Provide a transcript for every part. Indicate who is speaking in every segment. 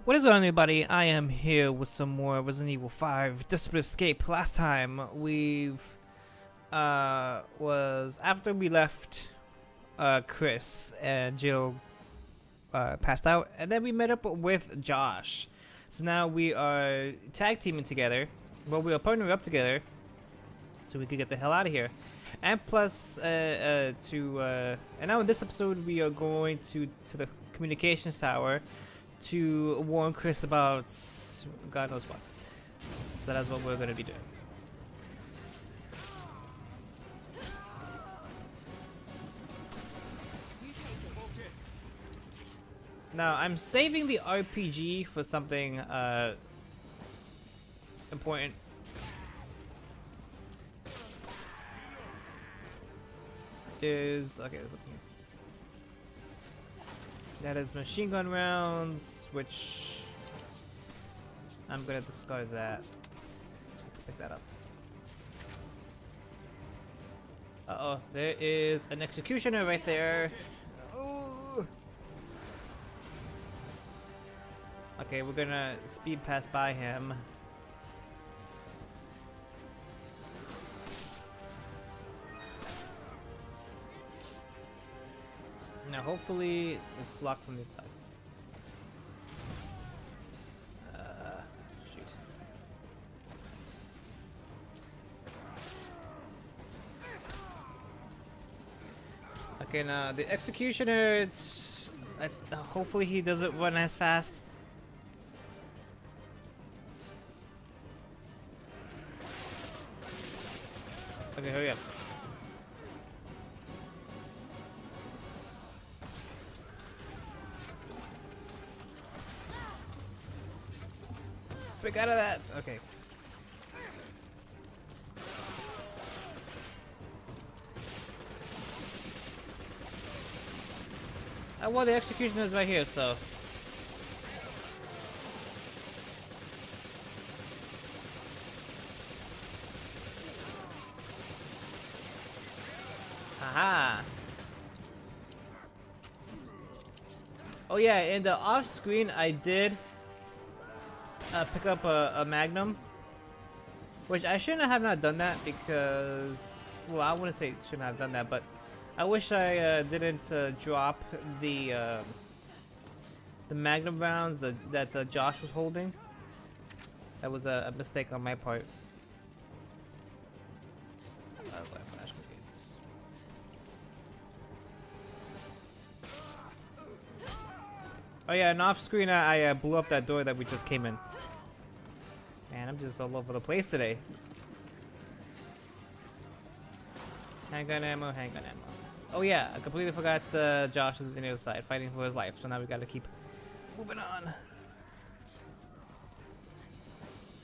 Speaker 1: What is going on, everybody? I am here with some more Resident Evil 5 Desprate Escape. Last time was after we left Chris and Jill passed out, and then we met up with Josh. So now we are tag teaming together. Well, we are partnering up together so we could get the hell out of here. And plus, and now in this episode we are going to the communications tower to warn Chris about God knows what. So that's what we're gonna be doing. Now I'm saving the RPG for something important. There's something. That is machine gun rounds, which I'm gonna discard that. Let's pick that up. Uh-oh, there is an executioner right there. Oh. Okay, we're gonna speed pass by him. Now hopefully it's locked from the inside. Shoot. Okay, now the executioner, it's hopefully he doesn't run as fast. Okay, hurry up. Break out of that. Okay. Well, the executioner is right here, so. Haha. Oh yeah, in the off screen I did pick up a Magnum, which I shouldn't have not done that because, well, I wouldn't say shouldn't have done that, but I wish I didn't drop the Magnum rounds that Josh was holding. That was a mistake on my part. That was like flash grenades. Oh yeah, and off screen I blew up that door that we just came in. Man, I'm just all over the place today. Handgun ammo, handgun ammo. Oh yeah, I completely forgot Josh is on the other side fighting for his life, so now we gotta keep moving on.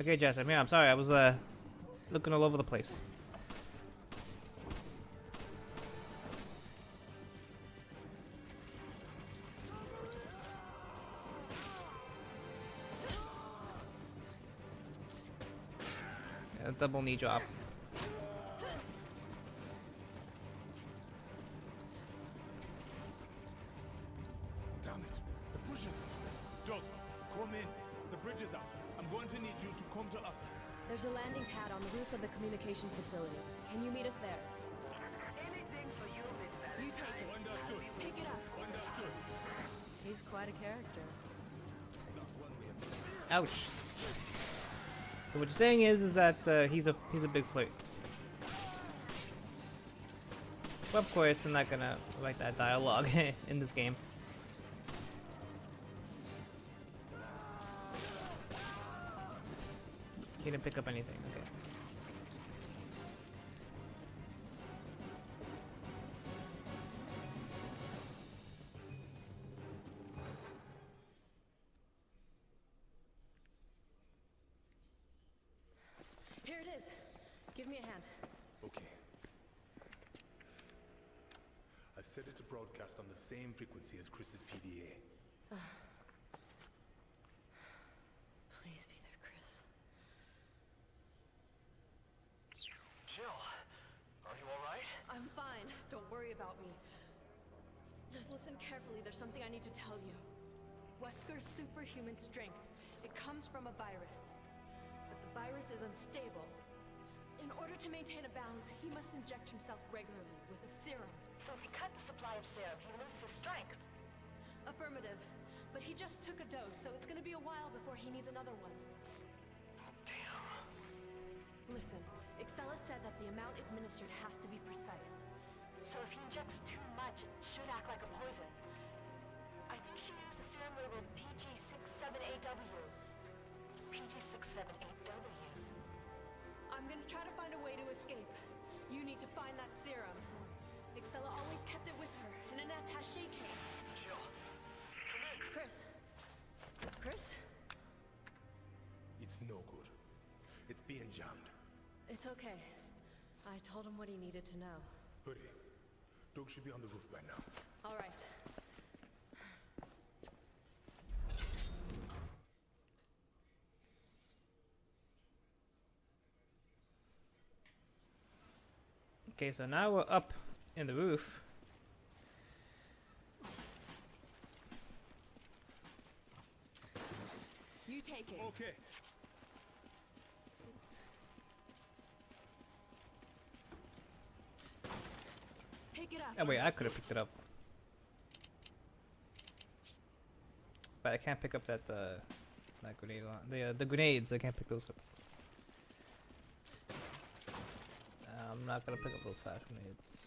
Speaker 1: Okay, Josh, I'm here. I'm sorry, I was looking all over the place. A double knee drop.
Speaker 2: Damn it. The bridge is out. Doc, come in. The bridge is out. I'm going to need you to come to us.
Speaker 3: There's a landing pad on the roof of the communication facility. Can you meet us there?
Speaker 4: Anything for you, Miss
Speaker 3: You take it.
Speaker 2: Understood.
Speaker 3: Pick it up.
Speaker 2: Understood.
Speaker 3: He's quite a character.
Speaker 2: That's one way of doing it.
Speaker 1: Ouch. So what you're saying is that he's a big flirt. But of course, I'm not gonna write that dialogue in this game. He didn't pick up anything. Okay.
Speaker 3: Here it is. Give me a hand.
Speaker 2: Okay. I set it to broadcast on the same frequency as Chris's PDA.
Speaker 3: Please be there, Chris.
Speaker 4: Jill, are you alright?
Speaker 3: I'm fine. Don't worry about me. Just listen carefully. There's something I need to tell you. Wesker's superhuman strength. It comes from a virus. But the virus is unstable. In order to maintain a balance, he must inject himself regularly with a serum.
Speaker 4: So if he cut the supply of serum, he loses his strength.
Speaker 3: Affirmative. But he just took a dose, so it's gonna be a while before he needs another one.
Speaker 4: Damn.
Speaker 3: Listen, Excella said that the amount administered has to be precise.
Speaker 4: So if he injects too much, it should act like a poison. I think she used a serum labeled PG67AW. PG67AW.
Speaker 3: I'm gonna try to find a way to escape. You need to find that serum. Excella always kept it with her, in an attaché case.
Speaker 4: Jill.
Speaker 3: Chris? Chris?
Speaker 2: It's no good. It's being jammed.
Speaker 3: It's okay. I told him what he needed to know.
Speaker 2: Hoodie, Doug should be on the roof by now.
Speaker 3: All right.
Speaker 1: Okay, so now we're up in the roof.
Speaker 3: You take it.
Speaker 2: Okay.
Speaker 3: Pick it up.
Speaker 1: Oh wait, I could have picked it up. But I can't pick up that that grenade the grenades. I can't pick those up. I'm not gonna pick up those flash grenades.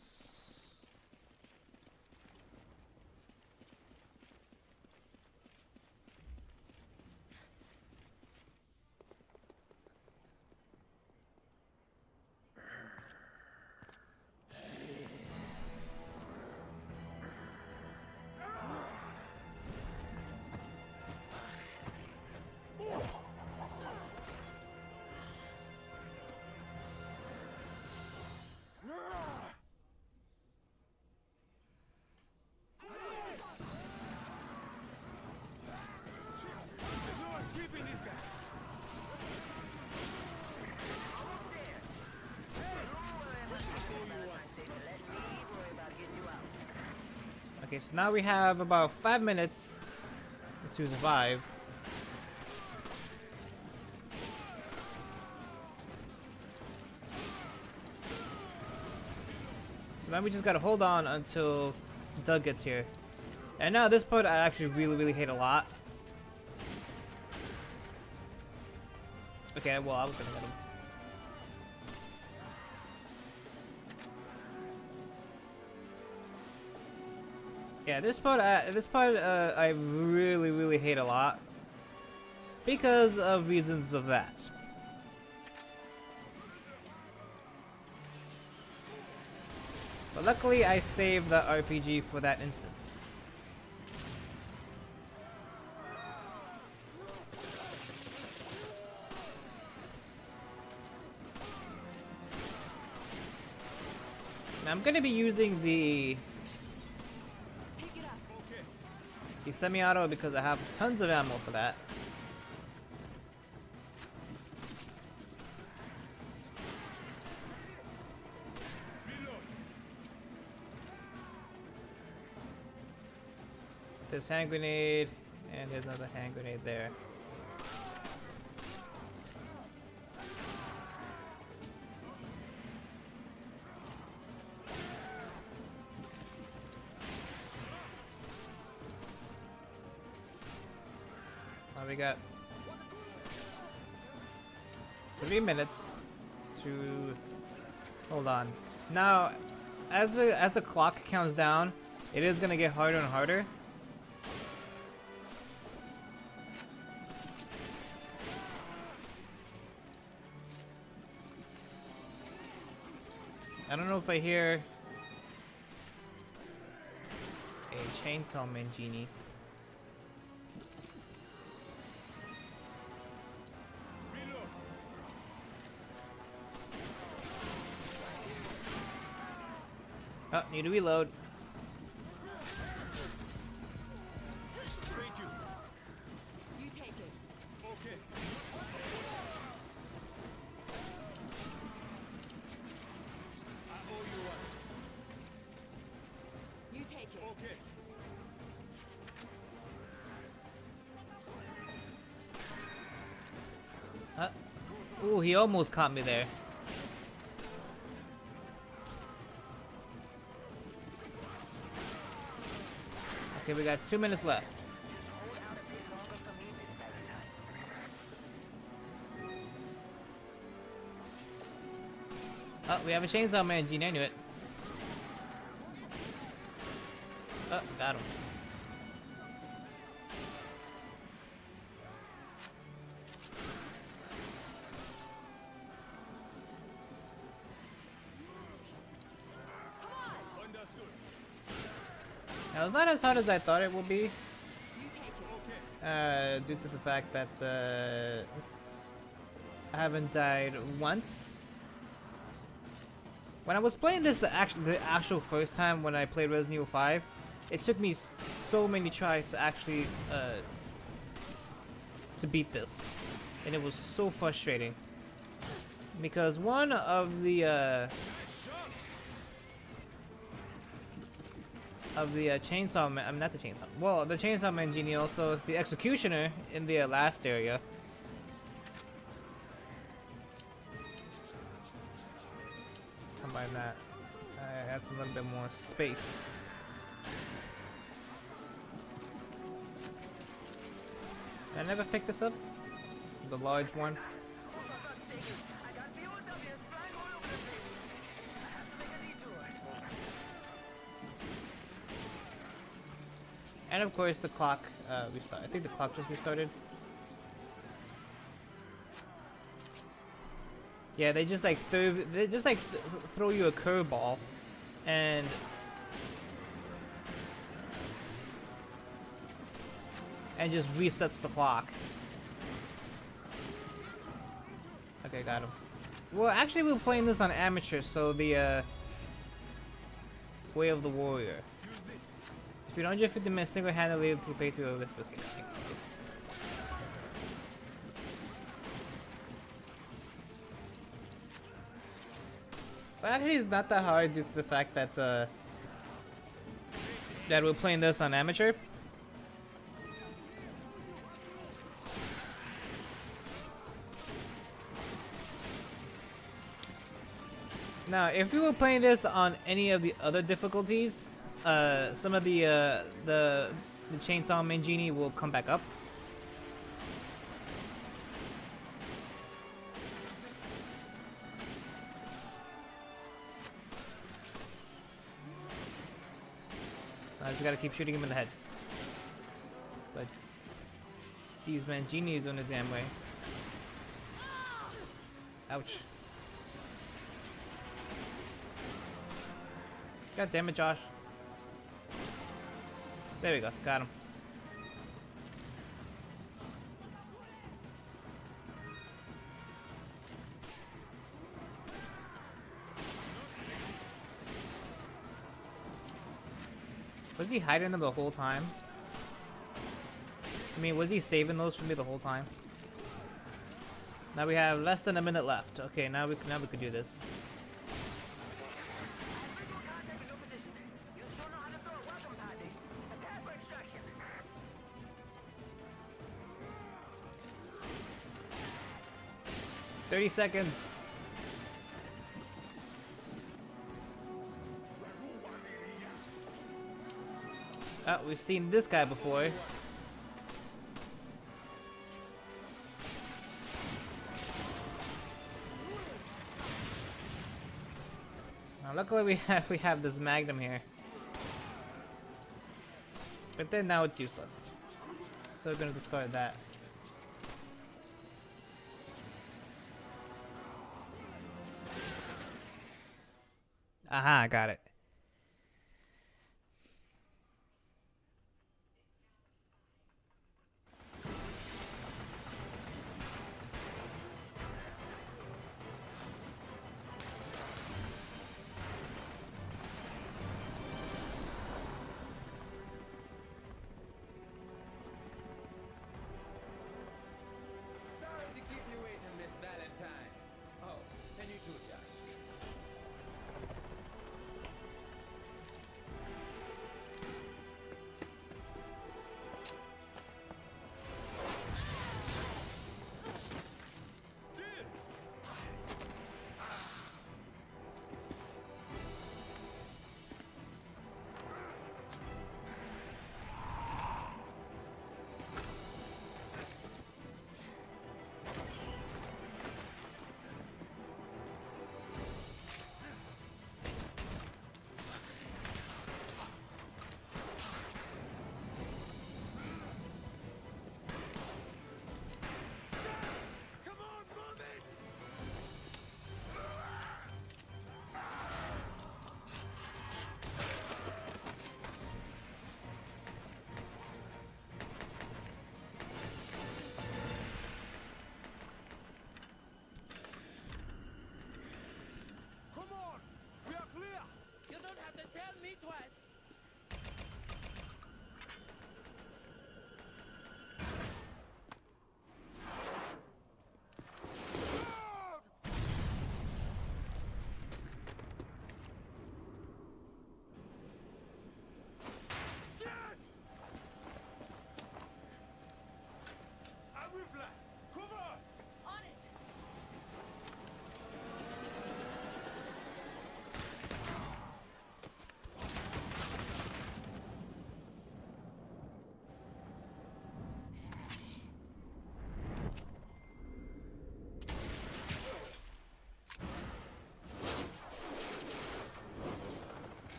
Speaker 2: No escaping these guys.
Speaker 1: Okay, so now we have about 5 minutes to survive. So now we just gotta hold on until Doug gets here. And now this part I actually really hate a lot. Okay, well I was gonna get him. Yeah, this part I really hate a lot because of reasons of that. But luckily I saved the RPG for that instance. Now I'm gonna be using the semi-auto because I have tons of ammo for that. There's hand grenade, and there's another hand grenade there. We got 3 minutes to hold on. Now, as the clock counts down, it is gonna get harder and harder. I don't know if I hear a chainsaw man genie. Oh, need to reload.
Speaker 2: Thank you.
Speaker 3: You take it.
Speaker 2: Okay. I owe you one.
Speaker 3: You take it.
Speaker 2: Okay.
Speaker 1: Ooh, he almost caught me there. Okay, we got 2 minutes left. Oh, we have a chainsaw man, Gene. I knew it. Oh, got him.
Speaker 2: Understood.
Speaker 1: Now, it's not as hard as I thought it would be.
Speaker 3: You take it.
Speaker 1: Due to the fact that I haven't died once. When I was playing this the actual first time when I played Resident Evil 5, it took me so many tries to actually to beat this, and it was so frustrating because one of the chainsaw man, I'm not the chainsaw. Well, the chainsaw man genie, also the executioner in the last area. Combine that, I had some little bit more space. I never picked this up, the large one. And of course the clock restart. I think the clock just restarted. Yeah, they just like throw you a curveball, and just resets the clock. Okay, got him. Well, actually, we were playing this on amateur, so the Way of the Warrior. If you don't 150 minutes single-handedly to play through this biscuit. But actually, it's not that hard due to the fact that that we're playing this on amateur. Now, if we were playing this on any of the other difficulties, some of the chainsaw man genie will come back up. I just gotta keep shooting him in the head. But these Mangini's on the damn way. Ouch. God damn it, Josh. There we go, got him. Was he hiding them the whole time? I mean, was he saving those for me the whole time? Now we have less than a minute left. Okay, now we can do this. "30 seconds. Oh, we've seen this guy before. Now, luckily we have this Magnum here, but then now it's useless. So we're gonna discard that. Aha, I got it.
Speaker 5: Sorry to keep you waiting, Miss Valentine. Oh, and you too, Josh.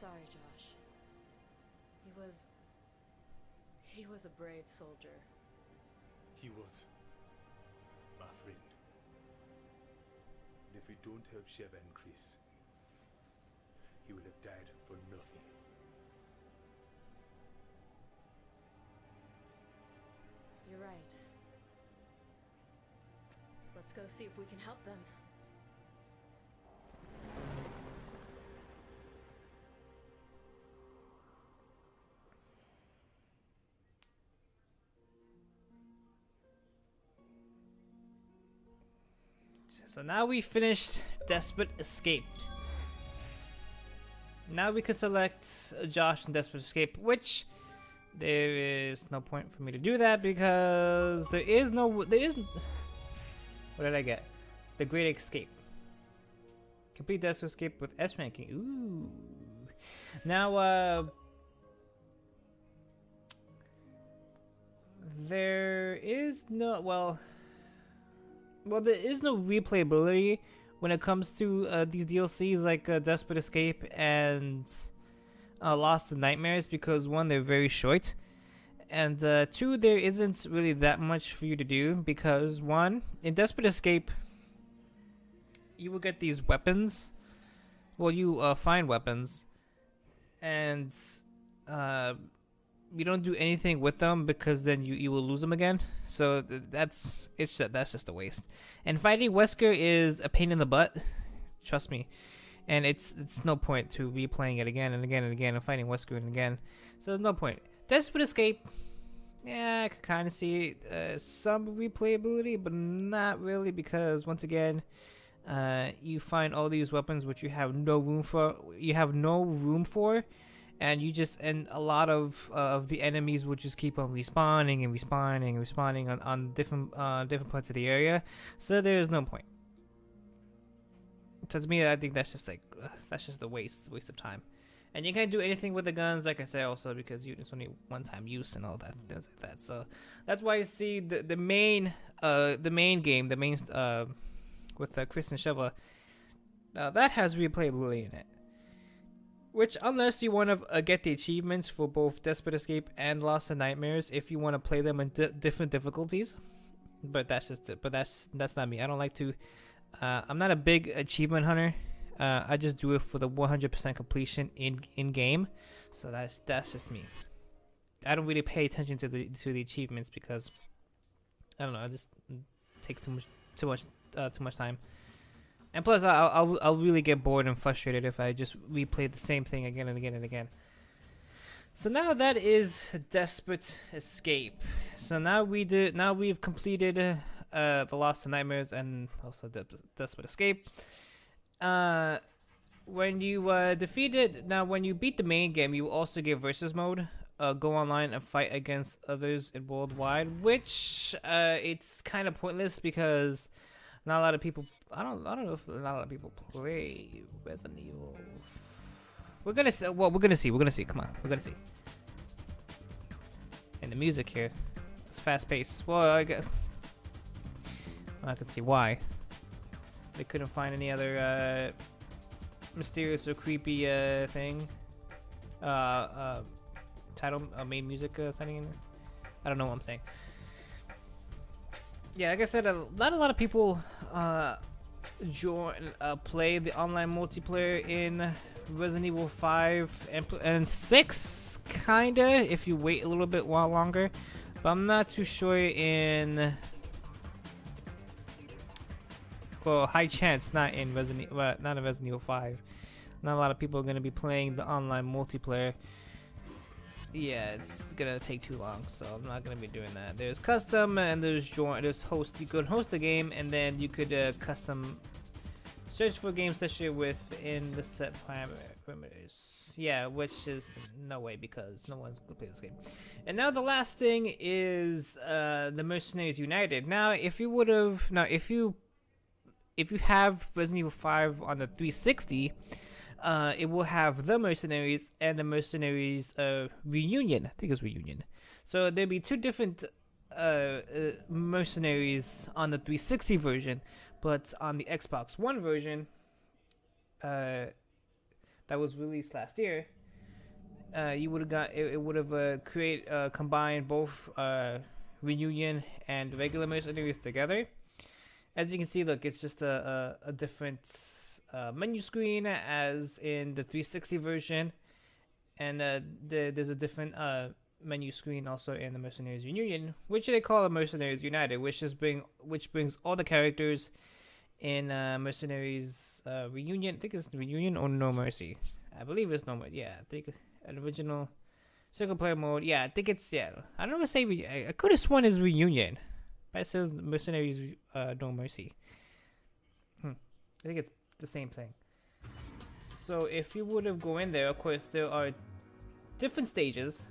Speaker 3: sorry, Josh. He was a brave soldier.
Speaker 2: He was my friend. And if we don't help Sheva and Chris, he will have died for nothing.
Speaker 3: You're right. Let's go see if we can help them.
Speaker 1: So now we finished Desperate Escape. Now we can select Josh and Desperate Escape, which there is no point for me to do that because there is. What did I get? The Great Escape. Complete Desperate Escape with S ranking. Ooh. Now, there is no, well, there is no replayability when it comes to these DLCs like Desperate Escape and Lost in Nightmares because one, they're very short, and two, there isn't really that much for you to do because one, in Desperate Escape, you will get these weapons. Well, you find weapons, and you don't do anything with them because then you will lose them again. So that's just a waste. And fighting Wesker is a pain in the butt, trust me. And it's no point to replaying it again and again and again and fighting Wesker and again. So there's no point. Desperate Escape, yeah, I could kind of see some replayability, but not really because once again, you find all these weapons which you have no room for. And a lot of the enemies will just keep on respawning and respawning and respawning on different parts of the area. So there's no point. To me, I think that's just a waste of time. And you can't do anything with the guns, like I said, also because it's only one-time use and all that things like that. So that's why you see the main game with Chris and Sheva, that has replayability in it. Which, unless you want to get the achievements for both Desperate Escape and Lost in Nightmares, if you want to play them in different difficulties, but that's not me. I don't like to. I'm not a big achievement hunter. I just do it for the 100% completion in game. So that's just me. I don't really pay attention to the achievements because I don't know. It just takes too much time. And plus, I'll really get bored and frustrated if I just replay the same thing again and again and again. So now that is Desperate Escape. So now we've completed the Lost in Nightmares and also Desperate Escape. When you when you beat the main game, you also get versus mode. Go online and fight against others in worldwide, which it's kind of pointless because not a lot of people. I don't know if not a lot of people play Resident Evil. We're gonna see. Well, we're gonna see. Come on, we're gonna see. And the music here, it's fast paced. Well, I can see why. They couldn't find any other mysterious or creepy thing. Title, main music setting in. I don't know what I'm saying. Yeah, like I said, not a lot of people play the online multiplayer in Resident Evil 5 and 6, kinda, if you wait a little bit while longer. But I'm not too sure in. Well, high chance not in Resident Evil 5. Not a lot of people are gonna be playing the online multiplayer. Yeah, it's gonna take too long, so I'm not gonna be doing that. There's custom and there's join. There's host. You could host the game and then you could custom search for a game session within the set parameters. Yeah, which is no way because no one's gonna play this game. And now the last thing is the Mercenaries United. Now, if you have Resident Evil 5 on the 360. It will have the Mercenaries and the Mercenaries Reunion. I think it's Reunion. So there'll be two different Mercenaries on the 360 version, but on the Xbox One version that was released last year, you would have got it would have combined both reunion and regular mercenaries together. As you can see, look, it's just a different menu screen as in the 360 version, and there's a different menu screen also in the Mercenaries Reunion, which they call the Mercenaries United, which brings all the characters in Mercenaries Reunion. I think it's the Reunion or No Mercy. I believe it's No Mercy. Yeah, I think an original single player mode. Yeah, I think it's I don't know what to say. I could have sworn it's Reunion, but it says Mercenaries No Mercy. I think it's the same thing. So if you would have go in there, of course there are different stages.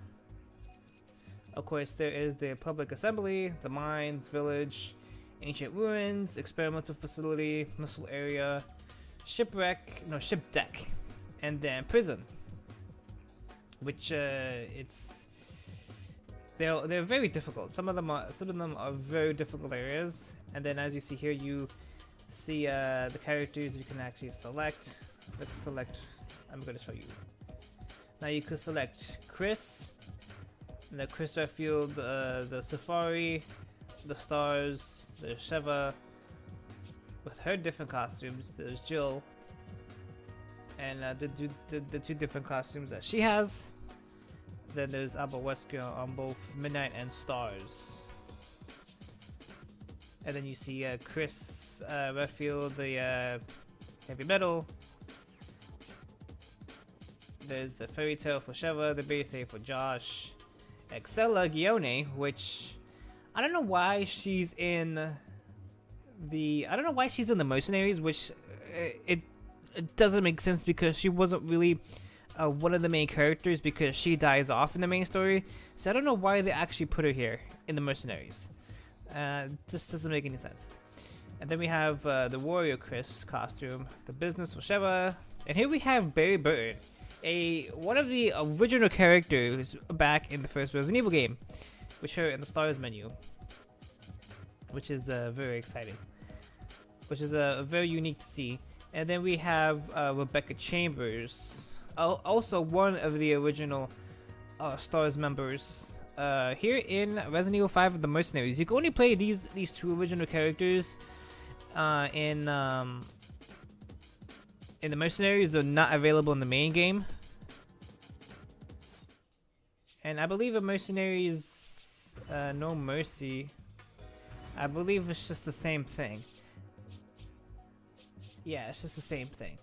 Speaker 1: Of course, there is the public assembly, the mines, village, ancient ruins, experimental facility, missile area, ship deck, and then prison. Which they're very difficult. Some of them are very difficult areas. And then as you see here, you see the characters you can actually select. Let's select. I'm going to show you. Now you could select Chris. The Chris Redfield, the Safari, the Stars, there's Sheva with her different costumes, there's Jill, and the two different costumes that she has. Then there's Alba Wesker on both Midnight and Stars. And then you see Chris Redfield, the Heavy Metal. There's a Fairy Tale for Sheva, the Base for Josh. Excella Gione, which I don't know why she's in the Mercenaries, which it doesn't make sense because she wasn't really one of the main characters because she dies off in the main story. So I don't know why they actually put her here in the Mercenaries. Just doesn't make any sense. And then we have the Warrior Chris costume, the Business for Sheva, and here we have Barry Burton. One of the original characters back in the first Resident Evil game, which are in the Stars menu, which is very exciting, which is very unique to see. And then we have Rebecca Chambers, also one of the original Stars members. Here in Resident Evil 5 of the Mercenaries, you can only play these two original characters in the Mercenaries. Are not available in the main game. And I believe in Mercenaries No Mercy, I believe it's just the same thing. Yeah, it's just the same thing.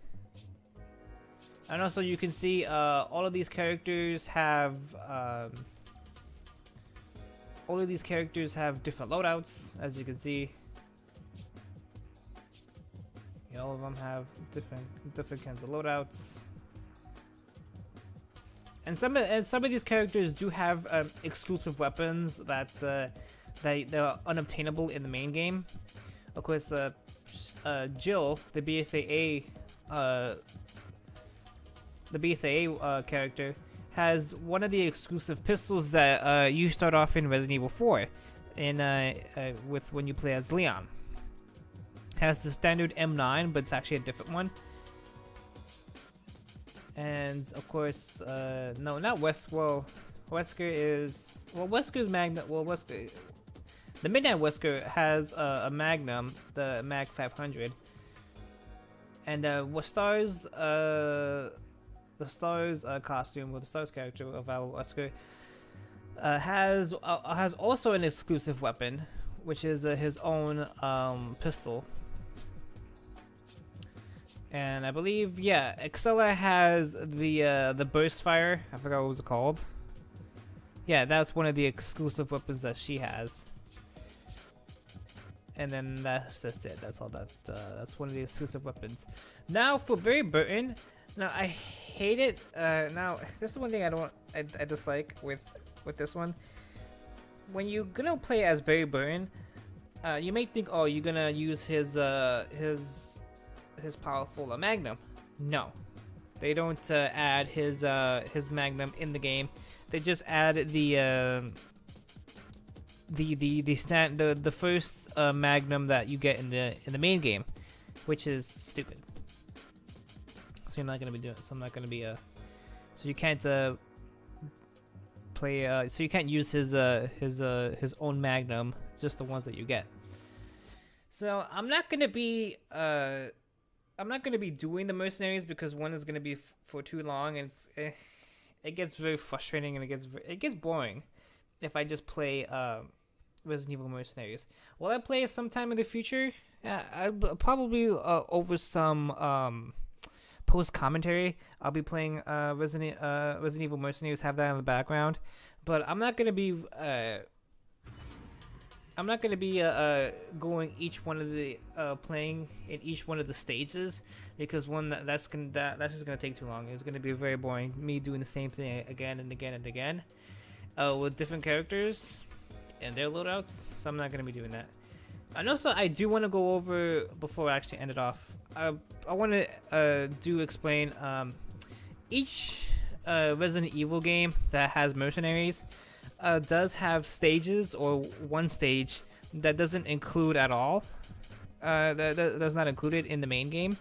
Speaker 1: And also you can see all of these characters have different loadouts, as you can see. All of them have different kinds of loadouts, and some of these characters do have exclusive weapons that are unobtainable in the main game. Of course, Jill, the BSAA character, has one of the exclusive pistols that you start off in Resident Evil 4, with when you play as Leon. Has the standard M9, but it's actually a different one. And of course, no, not Wesker. Well, Wesker's Magnum. Well, the Midnight Wesker has a Magnum, the Mag 500. And the Stars costume, with the Stars character of Val Wesker, has also an exclusive weapon, which is his own pistol. And I believe, yeah, Excella has the burst fire. I forgot what it was called. Yeah, that's one of the exclusive weapons that she has. And then that's just it. That's all that. That's one of the exclusive weapons. Now for Barry Burton. Now I hate it. Now this is one thing I dislike with this one. When you're gonna play as Barry Burton, you may think, oh, you're gonna use his powerful Magnum. No, they don't add his Magnum in the game. They just add the first Magnum that you get in the main game, which is stupid. So you're not gonna be doing. So I'm not gonna be so you can't play. So you can't use his own Magnum, just the ones that you get. So I'm not gonna be doing the mercenaries because one is gonna be for too long, and it gets very frustrating and it gets boring if I just play Resident Evil Mercenaries. Will I play it sometime in the future? I probably over some post commentary. I'll be playing Resident Evil Mercenaries. Have that in the background, but I'm not gonna be going each one of the playing in each one of the stages, because that's just gonna take too long. It's gonna be very boring. Me doing the same thing again and again and again, with different characters and their loadouts. So I'm not gonna be doing that. And also, I do want to go over before I actually end it off. I want to explain each Resident Evil game that has mercenaries does have stages, or one stage that doesn't include at all. That's not included in the main game.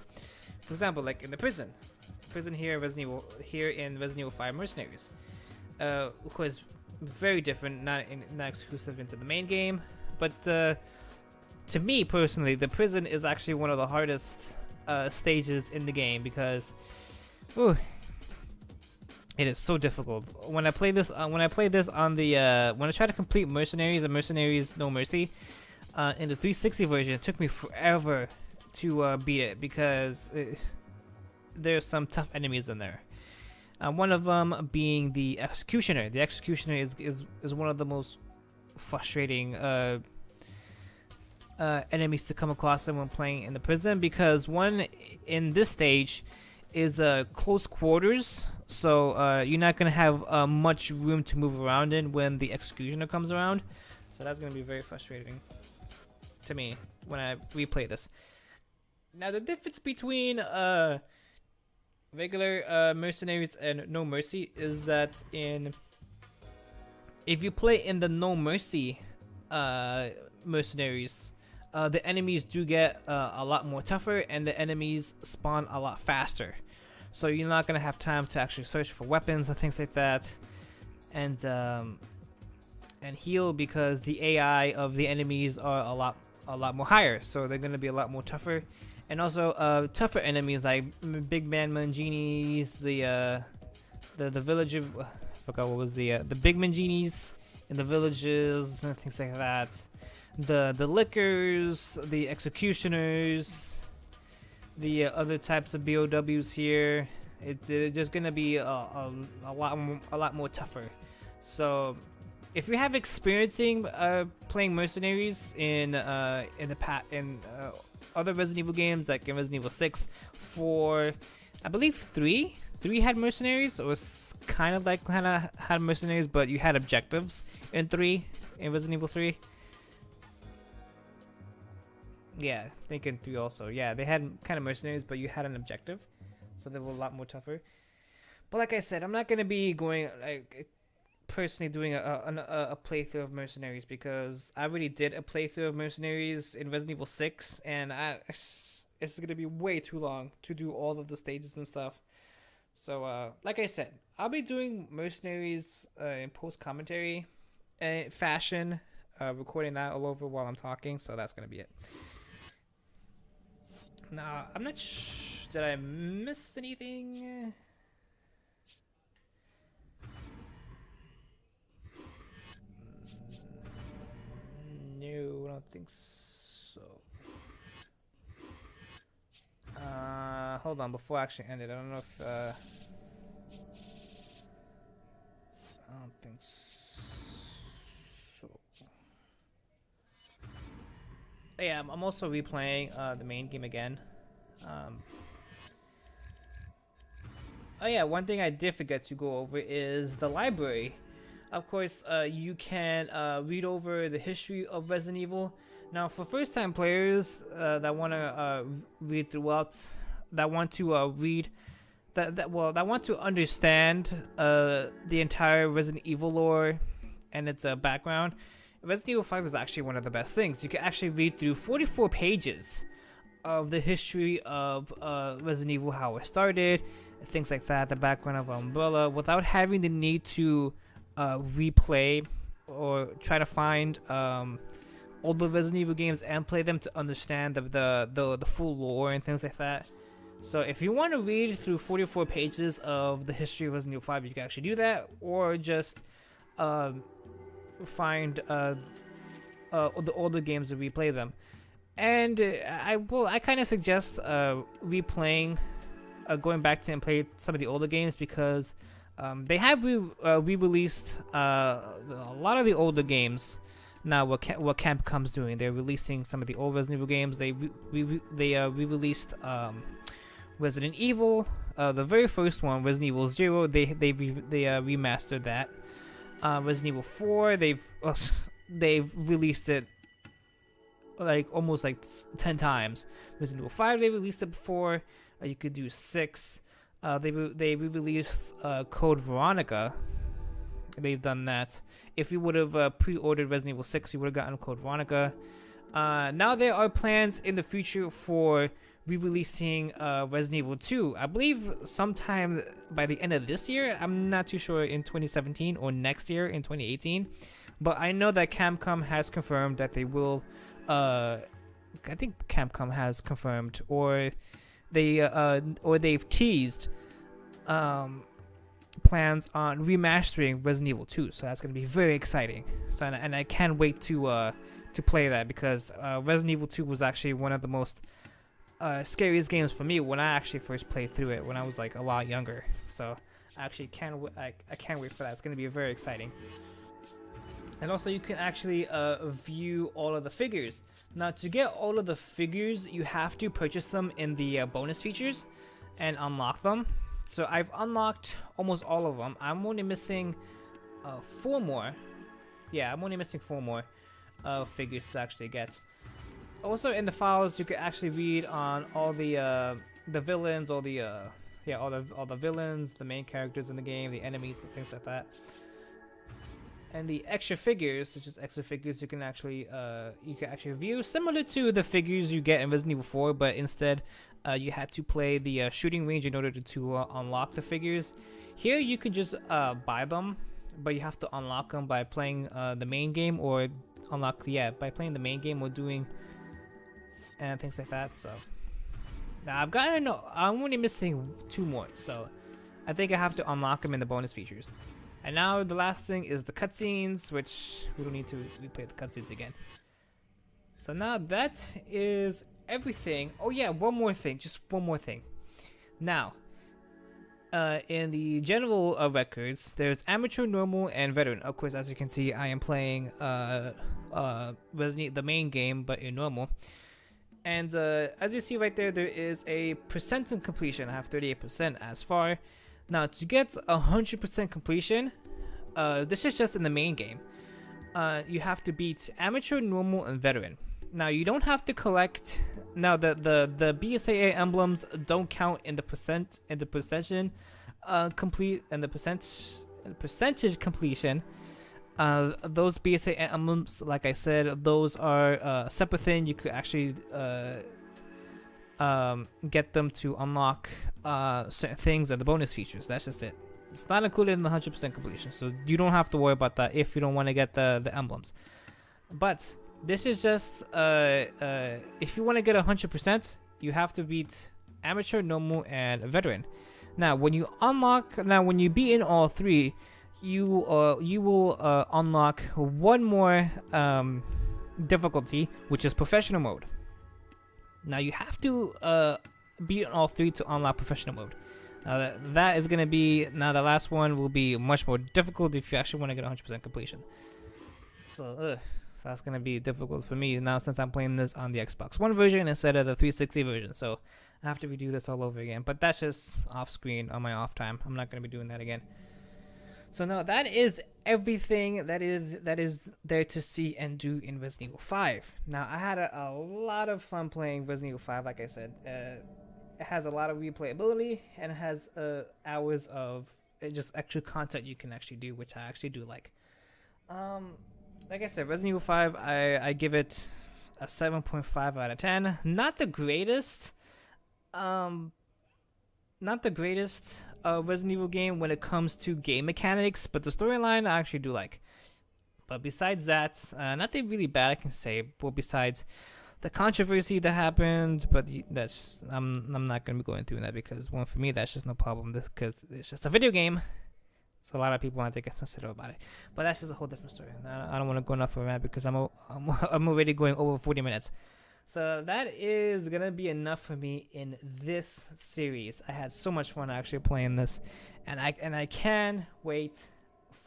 Speaker 1: For example, like in the prison here in Resident Evil 5 Mercenaries, of course, very different, not exclusive into the main game. But to me personally, the prison is actually one of the hardest stages in the game, because it is so difficult. When I play this on the when I try to complete Mercenaries and Mercenaries No Mercy in the 360 version, it took me forever to beat it, because there's some tough enemies in there. One of them being the Executioner. The Executioner is one of the most frustrating enemies to come across when playing in the prison, because one in this stage is close quarters, so you're not gonna have much room to move around in when the Executioner comes around. So that's gonna be very frustrating to me when I replay this. Now, the difference between regular Mercenaries and No Mercy is that if you play in the No Mercy Mercenaries, the enemies do get a lot more tougher, and the enemies spawn a lot faster. So you're not gonna have time to actually search for weapons and things like that, and heal, because the AI of the enemies are a lot more higher. So they're gonna be a lot more tougher, and also tougher enemies like Big Man Manginis, the village of I forgot what was the Big Manginis in the villages and things like that. The Lickers, the Executioners, the other types of BOWs here. They're just gonna be a lot more tougher. So if you have experiencing playing Mercenaries in other Resident Evil games, like in Resident Evil 6, 4, I believe 3 had Mercenaries, or kind of had Mercenaries, but you had objectives in Resident Evil 3. Yeah, I think in 3 also. Yeah, they had kind of Mercenaries, but you had an objective, so they were a lot more tougher. But like I said, I'm not gonna be going personally doing a playthrough of Mercenaries, because I already did a playthrough of Mercenaries in Resident Evil 6, and it's gonna be way too long to do all of the stages and stuff. So like I said, I'll be doing Mercenaries in post commentary fashion, recording that all over while I'm talking. So that's gonna be it. Now, I'm not did I miss anything? No, I don't think so. Hold on, before I actually end it, I don't know if I don't think so. Yeah, I'm also replaying the main game again. Oh yeah, one thing I did forget to go over is the library. Of course, you can read over the history of Resident Evil. Now, for first-time players that want to read throughout, that want to understand the entire Resident Evil lore and its background, Resident Evil 5 is actually one of the best things. You can actually read through 44 pages of the history of Resident Evil, how it started, things like that, the background of Umbrella, without having the need to replay or try to find all the Resident Evil games and play them to understand the full lore and things like that. So if you want to read through 44 pages of the history of Resident Evil 5, you can actually do that, or just find the older games to replay them. And I kind of suggest replaying, going back to and play some of the older games, because they have re-released a lot of the older games. Now, what Capcom's doing, they're releasing some of the old Resident Evil games. They re-released Resident Evil, the very first one, Resident Evil 0. They remastered that. Resident Evil 4, they've released it like almost like 10 times. Resident Evil 5, they released it before. You could do 6. They re-released Code Veronica. They've done that. If you would have pre-ordered Resident Evil 6, you would have gotten Code Veronica. Now there are plans in the future for re-releasing Resident Evil 2. I believe sometime by the end of this year. I'm not too sure, in 2017 or next year in 2018. But I know that Capcom has confirmed that they will. I think Capcom has confirmed, or they've teased plans on remastering Resident Evil 2. So that's going to be very exciting. So and I can't wait to play that, because Resident Evil 2 was actually one of the most scariest games for me when I actually first played through it when I was like a lot younger. So I actually can't wait for that. It's going to be very exciting. And also, you can actually view all of the figures. Now, to get all of the figures, you have to purchase them in the bonus features and unlock them. So I've unlocked almost all of them. I'm only missing 4 more. Yeah, I'm only missing 4 more figures to actually get. Also, in the files, you can actually read on all the villains, all the villains, the main characters in the game, the enemies, and things like that. And the extra figures, which is extra figures, you can actually view, similar to the figures you get in Resident Evil 4, but instead you had to play the shooting range in order to unlock the figures. Here you can just buy them, but you have to unlock them by playing the main game, or by playing the main game or doing and things like that. So now I'm only missing 2 more, so I think I have to unlock them in the bonus features. And now the last thing is the cutscenes, which we don't need to replay the cutscenes again. So now that is everything. Oh yeah, one more thing, just one more thing. Now, in the general records, there's amateur, normal, and veteran. Of course, as you can see, I am playing the main game, but in normal. And as you see right there, there is a percent in completion. I have 38% as far. Now, to get 100% completion, this is just in the main game. You have to beat amateur, normal, and veteran. Now, you don't have to collect. Now, the BSAA emblems don't count in the percentage completion. Those BSAA emblems, like I said, those are a separate thing. You could actually get them to unlock certain things and the bonus features. That's just it. It's not included in the 100% completion, so you don't have to worry about that if you don't want to get the emblems. But this is just if you want to get 100%, you have to beat amateur, normal, and veteran. Now, when you beat in all 3, you will unlock one more difficulty, which is professional mode. Now, you have to beat all 3 to unlock professional mode. That is going to be, now the last one will be much more difficult if you actually want to get 100% completion. So that's going to be difficult for me now, since I'm playing this on the Xbox One version instead of the 360 version. So I have to redo this all over again. But that's just off screen on my off time. I'm not going to be doing that again. So now that is everything that is there to see and do in Resident Evil 5. Now, I had a lot of fun playing Resident Evil 5, like I said. It has a lot of replayability, and it has hours of just extra content you can actually do, which I actually do like. Like I said, Resident Evil 5, I give it a 7.5 out of 10. Not the greatest. Not not the greatest Resident Evil game when it comes to game mechanics, but the storyline I actually do like. But besides that, nothing really bad I can say. Well, besides the controversy that happened, but that's I'm not gonna be going through that because one for me that's just no problem. Because it's just a video game, so a lot of people want to get sensitive about it. But that's just a whole different story. I don't want to go enough for that because I'm already going over 40 minutes. So that is gonna be enough for me in this series. I had so much fun actually playing this, and I can wait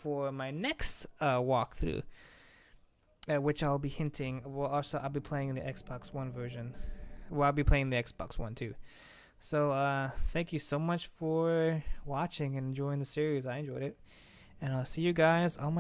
Speaker 1: for my next walkthrough, which I'll be hinting. Well, also I'll be playing the Xbox One version. Well, I'll be playing the Xbox One too. So thank you so much for watching and enjoying the series. I enjoyed it, and I'll see you guys on my